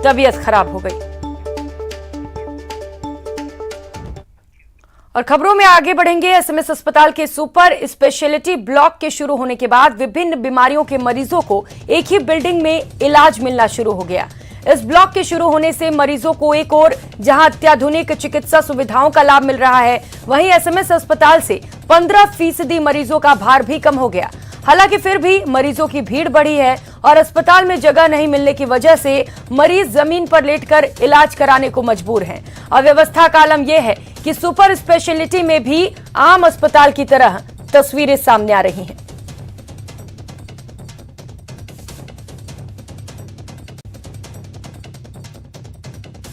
तबीयत खराब हो गई। और खबरों में आगे बढ़ेंगे। एसएमएस अस्पताल के सुपर स्पेशलिटी ब्लॉक के शुरू होने के बाद विभिन्न बीमारियों के मरीजों को एक ही बिल्डिंग में इलाज मिलना शुरू हो गया। इस ब्लॉक के शुरू होने से मरीजों को एक और जहां अत्याधुनिक चिकित्सा सुविधाओं का लाभ मिल रहा है, वहीं एसएमएस अस्पताल से 15% मरीजों का भार भी कम हो गया। हालांकि फिर भी मरीजों की भीड़ बढ़ी है और अस्पताल में जगह नहीं मिलने की वजह से मरीज जमीन पर लेटकर इलाज कराने को मजबूर हैं। अव्यवस्था का आलम यह है कि सुपर स्पेशलिटी में भी आम अस्पताल की तरह तस्वीरें सामने आ रही हैं।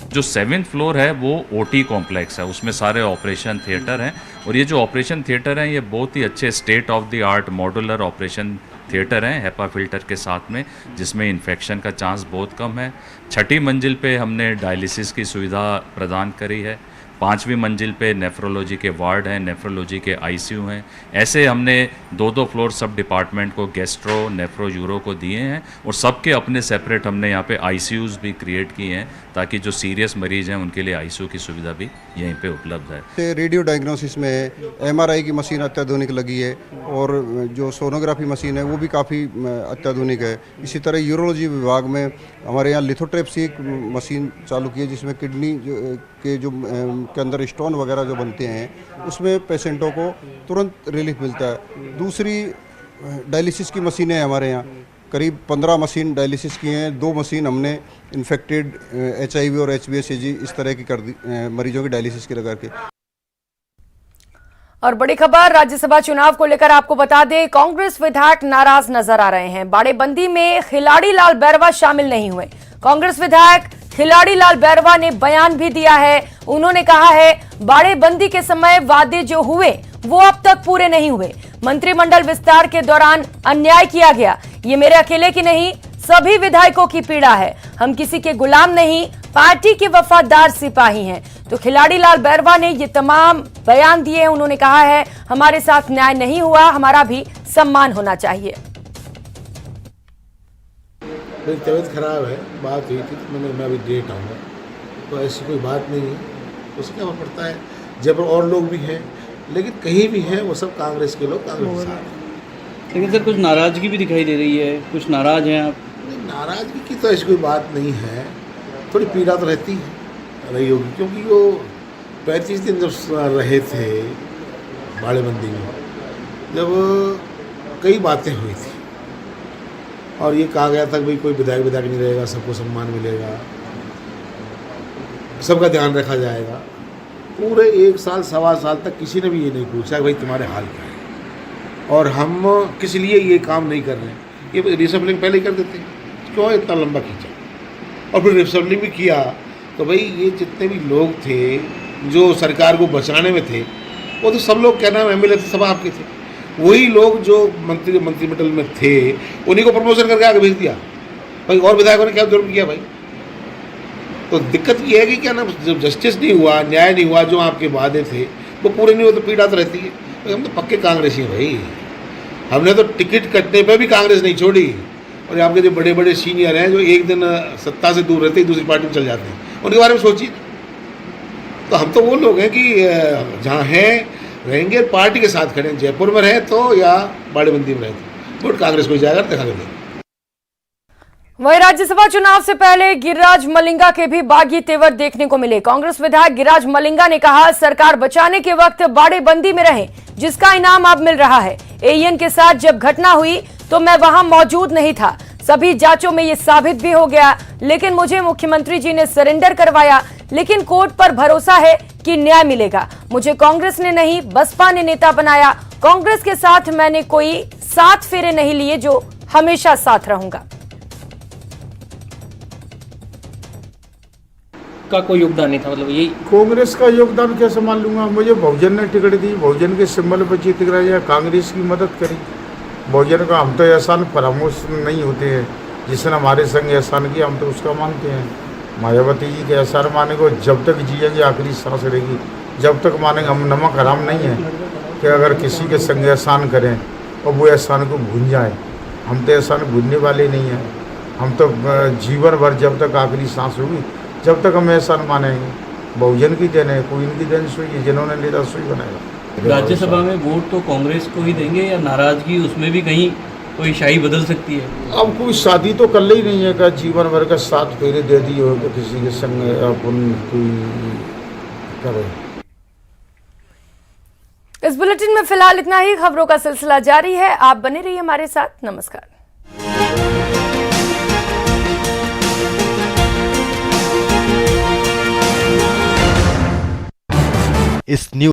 जो 7th फ्लोर है वो ओटी कॉम्प्लेक्स है, उसमें सारे ऑपरेशन थिएटर हैं और ये जो ऑपरेशन थिएटर हैं ये बहुत ही अच्छे state of the art modular operation theatre हैं हेपा फिल्टर के साथ में, जिसमें इन्फेक्शन का चांस बहुत कम है। 6ठी मंजिल पे हमने डायलिसिस की सुविधा प्रदान करी है। 5वीं मंजिल पे नेफ्रोलॉजी के वार्ड हैं, नेफ्रोलॉजी के आईसीयू हैं। ऐसे हमने 2-2 फ्लोर सब डिपार्टमेंट को गैस्ट्रो नेफ्रो यूरो को दिए हैं और सबके अपने सेपरेट हमने यहाँ पे आईसीयूज़ भी क्रिएट किए हैं ताकि जो सीरियस मरीज़ हैं उनके लिए आईसीयू की सुविधा भी यहीं पे उपलब्ध है। रेडियो डायग्नोसिस में एमआरआई की मशीन अत्याधुनिक लगी है और जो सोनोग्राफी मशीन है वो भी काफ़ी अत्याधुनिक है। इसी तरह यूरोलॉजी विभाग में हमारे यहाँ लिथोट्रिप्सी मशीन चालू की है जिसमें किडनी के अंदर स्टोन वगैरह जो बनते हैं उसमें पेशेंटों को तुरंत रिलीफ मिलता है। दूसरी डायलिसिस की मशीनें हैं हमारे यहाँ, करीब 15 मशीन डायलिसिस की हैं। 2 मशीन हमने इन्फेक्टेड HIV और HbA-CG इस तरह की कर दी मरीजों की डायलिसिस की लगा के। और बड़ी खबर राज्यसभा चुनाव को लेकर आपको बता दें, कांग्रेस विधायक नाराज नजर आ रहे हैं। बाड़ेबंदी में खिलाड़ी लाल बैरवा शामिल नहीं हुए। कांग्रेस विधायक खिलाड़ी लाल बैरवा ने बयान भी दिया है। उन्होंने कहा है बाड़ेबंदी के समय वादे जो हुए वो अब तक पूरे नहीं हुए। मंत्रिमंडल विस्तार के दौरान अन्याय किया गया। ये मेरे अकेले की नहीं, सभी विधायकों की पीड़ा है। हम किसी के गुलाम नहीं, पार्टी के वफादार सिपाही हैं। तो खिलाड़ी लाल बैरवा ने ये तमाम बयान दिए हैं। उन्होंने कहा है हमारे साथ न्याय नहीं हुआ, हमारा भी सम्मान होना चाहिए। मेरी तबीयत खराब है, बात हुई थी तो मैं अभी लेट आऊँगा, तो ऐसी कोई बात नहीं है। उससे क्या पड़ता है, जब और लोग भी हैं लेकिन कहीं भी हैं वो सब कांग्रेस के लोग कांग्रेस के साथ हैं। लेकिन सर कुछ नाराज़गी भी दिखाई दे रही है, कुछ नाराज़ हैं आप? नाराज़गी की तो ऐसी कोई बात नहीं है, थोड़ी पीड़ा तो रहती है रही होगी क्योंकि वो 35 दिन जब रहे थे बाड़ेबंदी में, जब कई बातें हुई थी और ये कहा गया था कि भाई कोई विधायक नहीं रहेगा, सबको सम्मान मिलेगा, सबका ध्यान रखा जाएगा। पूरे 1 साल 1.25 साल तक किसी ने भी ये नहीं पूछा कि भाई तुम्हारे हाल क्या है और हम किस लिए ये काम नहीं कर रहे हैं। ये रिसम्बलिंग पहले ही कर देते हैं, क्यों इतना लंबा खींचा? और फिर रिसम्बलिंग भी किया तो भाई ये जितने भी लोग थे जो सरकार को बचाने में थे वो तो सब लोग क्या नाम MLA थे, सब आपके थे। वही लोग जो मंत्रिमंडल में थे उन्हीं को प्रमोशन करके आगे भेज दिया भाई, और विधायकों ने क्या जुर्म किया भाई? तो दिक्कत ये है कि क्या ना, जब जस्टिस नहीं हुआ, न्याय नहीं हुआ, जो आपके वादे थे वो पूरे नहीं हुए तो पीड़ा तो रहती है। तो हम तो पक्के कांग्रेसी हैं भाई, हमने तो टिकट कटने पे भी कांग्रेस नहीं छोड़ी। और आपके जो बड़े बड़े सीनियर हैं जो एक दिन सत्ता से दूर रहते ही दूसरी पार्टी में चल जाते हैं, उनके बारे में सोचिए। तो हम तो वो लोग हैं कि जहाँ हैं रहेंगे, पार्टी के साथ खड़े हैं, जयपुर में रहे तो या बाड़ेबंदी में रहे तो वोट कांग्रेस को जाएगा, देखा कर। वहीं राज्यसभा चुनाव से पहले गिरिराज मलिंगा के भी बागी तेवर देखने को मिले। कांग्रेस विधायक गिरिराज मलिंगा ने कहा सरकार बचाने के वक्त बाड़ेबंदी में रहे, जिसका इनाम अब मिल रहा है। AEN के साथ जब घटना हुई तो मैं वहां मौजूद नहीं था, सभी जांचों में ये साबित भी हो गया, लेकिन मुझे मुख्यमंत्री जी ने सरेंडर करवाया। लेकिन कोर्ट पर भरोसा है कि न्याय मिलेगा। मुझे कांग्रेस ने नहीं बसपा ने नेता बनाया। कांग्रेस के साथ मैंने कोई 7 फेरे नहीं लिए, जो हमेशा साथ रहूंगा। का कोई योगदान नहीं था, मतलब यही कांग्रेस का योगदान कैसे मान लूंगा? मुझे बहुजन ने टिकट दी, बहुजन के सिंबल पर जीत कराया, कांग्रेस की मदद करी। बहुजन का हम तो एहसान फरामोश नहीं होते हैं, जिसने हमारे संग एहसान किया हम तो उसका मानते हैं। मायावती जी के एहसान माने को जब तक जिएंगे आखिरी सांस रहेगी, जब तक मानेंगे। हम नमक हराम नहीं है कि अगर किसी के संग एहसान करें और वो एहसान को भूल जाए। हम तो एहसान भूलने वाले नहीं हैं। हम तो जीवन भर जब तक आखिरी सांस होगी जब तक हम ऐसा न मानेंगे। बहुजन की देन है, कोई इनकी देन सुई है, जिन्होंने नेता सुई बनाएगा। राज्यसभा में वोट तो कांग्रेस को ही देंगे या नाराजगी उसमें भी कहीं कोई शाही बदल सकती है? अब कोई शादी तो कर ही नहीं है का जीवन भर का साथ फेरे दे दी हो तो किसी के संग अपन कोई करे। इस बुलेटिन में फिलहाल इतना ही। खबरों का सिलसिला जारी है, आप बने रहिए हमारे साथ। नमस्कार। इस न्यूज